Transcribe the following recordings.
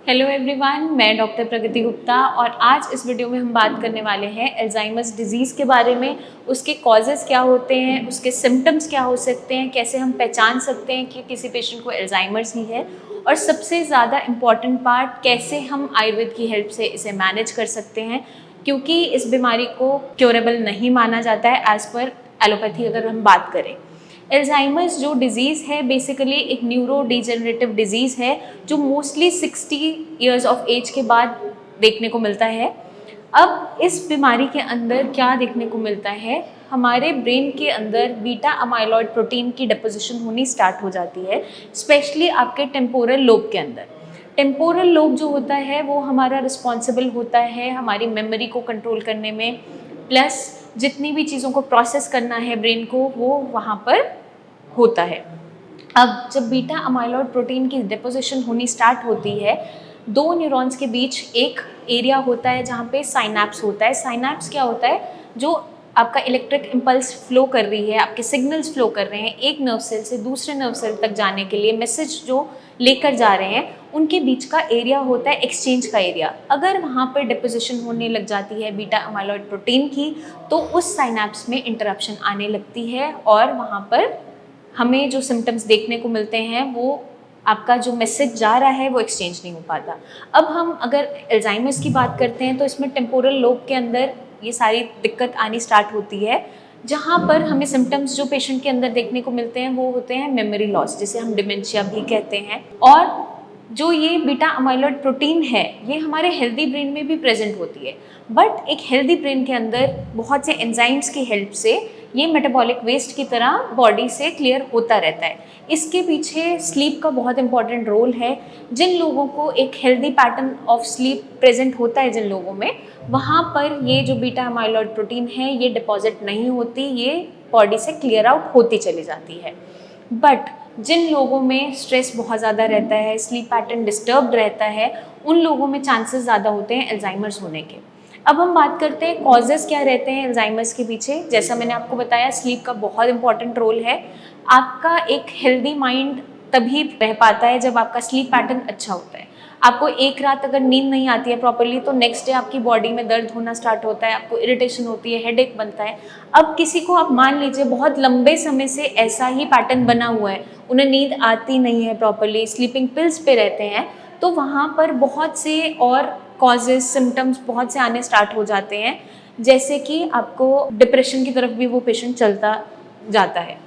Hello everyone, मैं doctor प्रगति गुप्ता और आज इस वीडियो में हम बात करने वाले हैं अल्जाइमर्स डिजीज़ के बारे में। उसके कॉजेज़ क्या होते हैं, उसके सिम्टम्स क्या हो सकते हैं, कैसे हम पहचान सकते हैं कि किसी पेशेंट को अल्जाइमर्स ही है, और सबसे ज़्यादा इम्पॉर्टेंट पार्ट कैसे हम आयुर्वेद की हेल्प से इसे मैनेज कर सकते हैं, क्योंकि इस बीमारी को क्योरेबल नहीं माना जाता है एज़ पर एलोपैथी अगर हम बात करें। अल्जाइमर्स जो डिज़ीज़ है बेसिकली एक न्यूरो डिजेनरेटिव डिज़ीज़ है जो मोस्टली 60 ईयर्स ऑफ एज के बाद देखने को मिलता है। अब इस बीमारी के अंदर क्या देखने को मिलता है, हमारे ब्रेन के अंदर बीटा अमाइलॉइड प्रोटीन की डिपोजिशन होनी स्टार्ट हो जाती है, स्पेशली आपके टेम्पोरल लोब के अंदर। टेम्पोरल लोब जो होता है वो हमारा रिस्पॉन्सिबल होता है हमारी मेमोरी को कंट्रोल करने में, प्लस जितनी भी चीज़ों को प्रोसेस करना है ब्रेन को वो वहाँ पर होता है। अब जब बीटा अमाइलॉइड प्रोटीन की डिपोजिशन होनी स्टार्ट होती है, दो न्यूरॉन्स के बीच एक एरिया होता है जहाँ पे साइनैप्स होता है। साइनैप्स क्या होता है, जो आपका इलेक्ट्रिक इम्पल्स फ्लो कर रही है, आपके सिग्नल्स फ्लो कर रहे हैं एक नर्व सेल से दूसरे नर्व सेल तक जाने के लिए, मैसेज जो लेकर जा रहे हैं, उनके बीच का एरिया होता है एक्सचेंज का एरिया। अगर वहाँ पर डिपोजिशन होने लग जाती है बीटा अमाइलॉइड प्रोटीन की, तो उस साइनैप्स में इंटरप्शन आने लगती है और वहाँ पर हमें जो सिम्टम्स देखने को मिलते हैं वो आपका जो मैसेज जा रहा है वो एक्सचेंज नहीं हो पाता। अब हम अगर अल्जाइमर्स की बात करते हैं तो इसमें टेम्पोरल लोब के अंदर ये सारी दिक्कत आनी स्टार्ट होती है, जहाँ पर हमें सिम्टम्स जो पेशेंट के अंदर देखने को मिलते हैं वो होते हैं मेमोरी लॉस, जिसे हम डिमेंशिया भी कहते हैं। और जो ये बीटा अमाइलॉइड प्रोटीन है ये हमारे हेल्दी ब्रेन में भी प्रेजेंट होती है, बट एक हेल्दी ब्रेन के अंदर बहुत से एंजाइम्स की हेल्प से ये मेटाबॉलिक वेस्ट की तरह बॉडी से क्लियर होता रहता है। इसके पीछे स्लीप का बहुत इंपॉर्टेंट रोल है। जिन लोगों को एक healthy pattern of sleep present होता है, जिन लोगों में, वहाँ पर ये जो बीटा अमाइलॉइड प्रोटीन है ये डिपॉजिट नहीं होती, ये बॉडी से क्लियर आउट होती चली जाती है। बट जिन लोगों में स्ट्रेस बहुत ज़्यादा रहता है, स्लीप पैटर्न डिस्टर्ब्ड रहता है, उन लोगों में चांसेस ज़्यादा होते हैं अल्जाइमर्स होने के। अब हम बात करते हैं कॉजेज़ क्या रहते हैं अल्जाइमर्स के पीछे। जैसा मैंने आपको बताया, स्लीप का बहुत इंपॉर्टेंट रोल है। आपका एक हेल्दी माइंड तभी रह पाता है जब आपका स्लीप पैटर्न अच्छा होता है। आपको एक रात अगर नींद नहीं आती है प्रॉपर्ली तो नेक्स्ट डे आपकी बॉडी में दर्द होना स्टार्ट होता है, आपको इरिटेशन होती है, हेडेक बनता है। अब किसी को आप मान लीजिए बहुत लंबे समय से ऐसा ही पैटर्न बना हुआ है, उन्हें नींद आती नहीं है प्रॉपर्ली, स्लीपिंग पिल्स पे रहते हैं, तो वहाँ पर बहुत से और कॉजेज सिम्टम्स बहुत से आने स्टार्ट हो जाते हैं, जैसे कि आपको डिप्रेशन की तरफ भी वो पेशेंट चलता जाता है।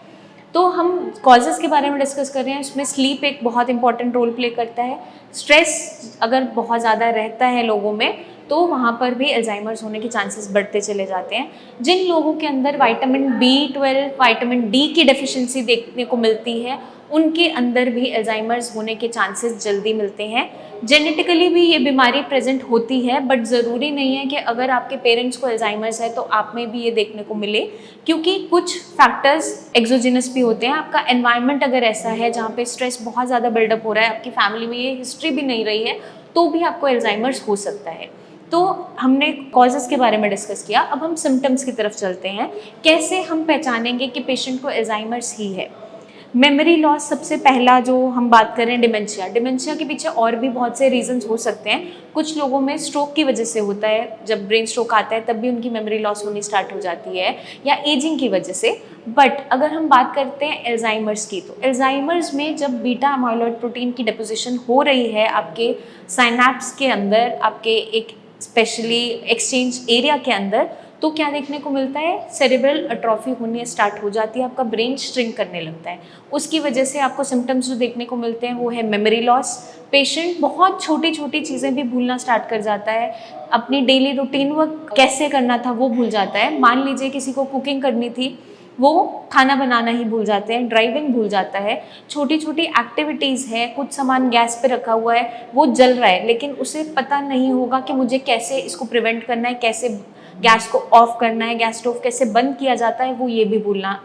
तो हम कॉजेज़ के बारे में डिस्कस कर रहे हैं, उसमें स्लीप एक बहुत इंपॉर्टेंट रोल प्ले करता है। स्ट्रेस अगर बहुत ज़्यादा रहता है लोगों में तो वहाँ पर भी अल्जाइमर्स होने के चांसेस बढ़ते चले जाते हैं। जिन लोगों के अंदर विटामिन B12, विटामिन डी की डेफिशिएंसी देखने को मिलती है, उनके अंदर भी अल्जाइमर्स होने के चांसेस जल्दी मिलते हैं। जेनेटिकली भी ये बीमारी प्रेजेंट होती है, बट ज़रूरी नहीं है कि अगर आपके पेरेंट्स को अल्जाइमर्स है तो आप में भी ये देखने को मिले, क्योंकि कुछ फैक्टर्स एक्सोजिनस भी होते हैं। आपका एनवायरनमेंट अगर ऐसा है जहाँ पे स्ट्रेस बहुत ज़्यादा बिल्डअप हो रहा है, आपकी फैमिली में ये हिस्ट्री भी नहीं रही है, तो भी आपको अल्जाइमर्स हो सकता है। तो हमने कॉजेज़ के बारे में डिस्कस किया, अब हम सिम्टम्स की तरफ चलते हैं। कैसे हम पहचानेंगे कि पेशेंट को अल्जाइमर्स ही है। मेमोरी लॉस सबसे पहला जो हम बात करें, डिमेंशिया। डिमेंशिया के पीछे और भी बहुत से रीजंस हो सकते हैं। कुछ लोगों में स्ट्रोक की वजह से होता है, जब ब्रेन स्ट्रोक आता है तब भी उनकी मेमोरी लॉस होनी स्टार्ट हो जाती है, या एजिंग की वजह से। बट अगर हम बात करते हैं अल्जाइमर्स की, तो अल्जाइमर्स में जब बीटा अमाइलॉइड प्रोटीन की डिपोजिशन हो रही है आपके साइनैप्स के अंदर, आपके एक स्पेशली एक्सचेंज एरिया के अंदर, तो क्या देखने को मिलता है, सेरेब्रल अट्रॉफी होने स्टार्ट हो जाती है, आपका ब्रेन श्रिंक करने लगता है। उसकी वजह से आपको सिम्टम्स जो देखने को मिलते हैं वो है मेमोरी लॉस। पेशेंट बहुत छोटी छोटी चीज़ें भी भूलना स्टार्ट कर जाता है, अपनी डेली रूटीन वर्क कैसे करना था वो भूल जाता है। मान लीजिए किसी को कुकिंग करनी थी, वो खाना बनाना ही भूल जाते हैं, ड्राइविंग भूल जाता है। छोटी छोटी एक्टिविटीज़ है, कुछ सामान गैस पे रखा हुआ है, वो जल रहा है, लेकिन उसे पता नहीं होगा कि मुझे कैसे इसको प्रिवेंट करना है, कैसे गैस को ऑफ करना है, गैस स्टोव कैसे बंद किया जाता है, वो ये भी भूलना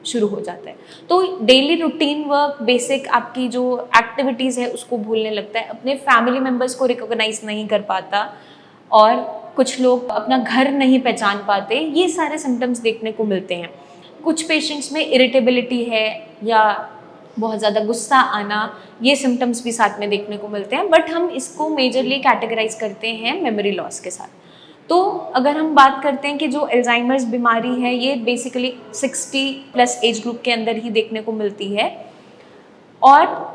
शुरू हो जाता है। तो डेली रूटीन वर्क, बेसिक आपकी जो एक्टिविटीज़ है उसको भूलने लगता है, अपने फैमिली मेम्बर्स को रिकॉग्नाइज नहीं कर पाता, और कुछ लोग अपना घर नहीं पहचान पाते। ये सारे सिम्टम्स देखने को मिलते हैं। कुछ पेशेंट्स में इरिटेबिलिटी है, या बहुत ज़्यादा गुस्सा आना, ये सिम्टम्स भी साथ में देखने को मिलते हैं, बट हम इसको मेजरली कैटेगराइज करते हैं मेमोरी लॉस के साथ। तो अगर हम बात करते हैं कि जो एल्जाइमर्स बीमारी है ये बेसिकली 60+ एज ग्रुप के अंदर ही देखने को मिलती है। और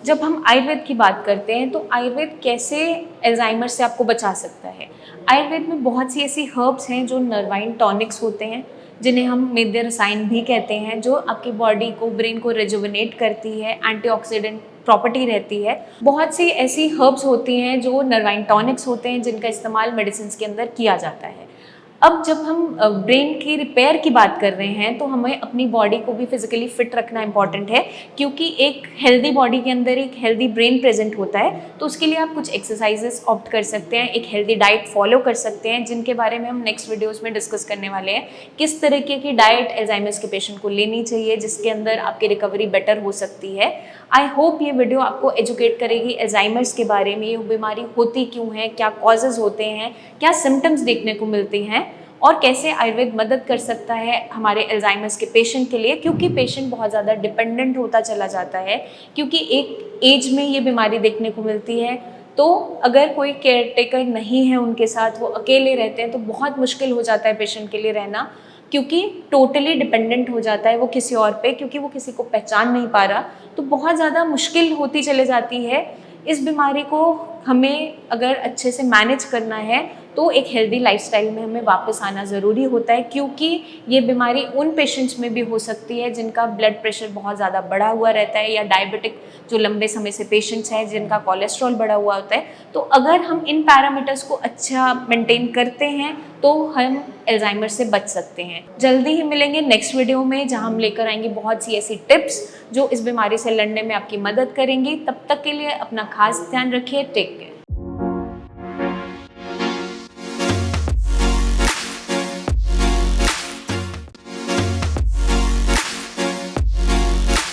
जब हम आयुर्वेद की बात करते हैं तो आयुर्वेद कैसे एल्जाइमर से आपको बचा सकता है। आयुर्वेद में बहुत सी ऐसी हर्ब्स हैं जो नर्वाइन टॉनिक्स होते हैं, जिन्हें हम मेद्य रसायन भी कहते हैं, जो आपकी बॉडी को, ब्रेन को रिजुविनेट करती है, एंटीऑक्सीडेंट प्रॉपर्टी रहती है। बहुत सी ऐसी हर्ब्स होती हैं जो नर्वाइन टॉनिक्स होते हैं, जिनका इस्तेमाल मेडिसिन के अंदर किया जाता है। अब जब हम ब्रेन की रिपेयर की बात कर रहे हैं तो हमें अपनी बॉडी को भी फिजिकली फिट रखना इंपॉर्टेंट है, क्योंकि एक हेल्दी बॉडी के अंदर एक हेल्दी ब्रेन प्रेजेंट होता है। तो उसके लिए आप कुछ एक्सरसाइजेस ऑप्ट कर सकते हैं, एक हेल्दी डाइट फॉलो कर सकते हैं, जिनके बारे में हम नेक्स्ट वीडियोस में डिस्कस करने वाले हैं। किस तरीके की डाइट एल्जाइमर्स के पेशेंट को लेनी चाहिए जिसके अंदर आपकी रिकवरी बेटर हो सकती है। आई होप ये वीडियो आपको एजुकेट करेगी एल्जाइमर्स के बारे में, ये बीमारी होती क्यों है, क्या कॉजेज़ होते हैं, क्या सिम्टम्स देखने को मिलते हैं, और कैसे आयुर्वेद मदद कर सकता है हमारे एल्जाइमर्स के पेशेंट के लिए। क्योंकि पेशेंट बहुत ज़्यादा डिपेंडेंट होता चला जाता है, क्योंकि एक एज में ये बीमारी देखने को मिलती है। तो अगर कोई केयर टेकर नहीं है उनके साथ, वो अकेले रहते हैं, तो बहुत मुश्किल हो जाता है पेशेंट के लिए रहना, क्योंकि टोटली डिपेंडेंट हो जाता है वो किसी और पे, क्योंकि वो किसी को पहचान नहीं पा रहा। तो बहुत ज़्यादा मुश्किल होती चले जाती है। इस बीमारी को हमें अगर अच्छे से मैनेज करना है तो एक हेल्दी लाइफस्टाइल में हमें वापस आना ज़रूरी होता है, क्योंकि ये बीमारी उन पेशेंट्स में भी हो सकती है जिनका ब्लड प्रेशर बहुत ज़्यादा बढ़ा हुआ रहता है, या डायबिटिक जो लंबे समय से पेशेंट्स हैं जिनका कोलेस्ट्रॉल बढ़ा हुआ होता है। तो अगर हम इन पैरामीटर्स को अच्छा मेंटेन करते हैं तो हम एल्जाइमर से बच सकते हैं। जल्दी ही मिलेंगे नेक्स्ट वीडियो में, जहां हम लेकर आएंगे बहुत सी ऐसी टिप्स जो इस बीमारी से लड़ने में आपकी मदद करेंगी। तब तक के लिए अपना खास ध्यान रखिए। Take care.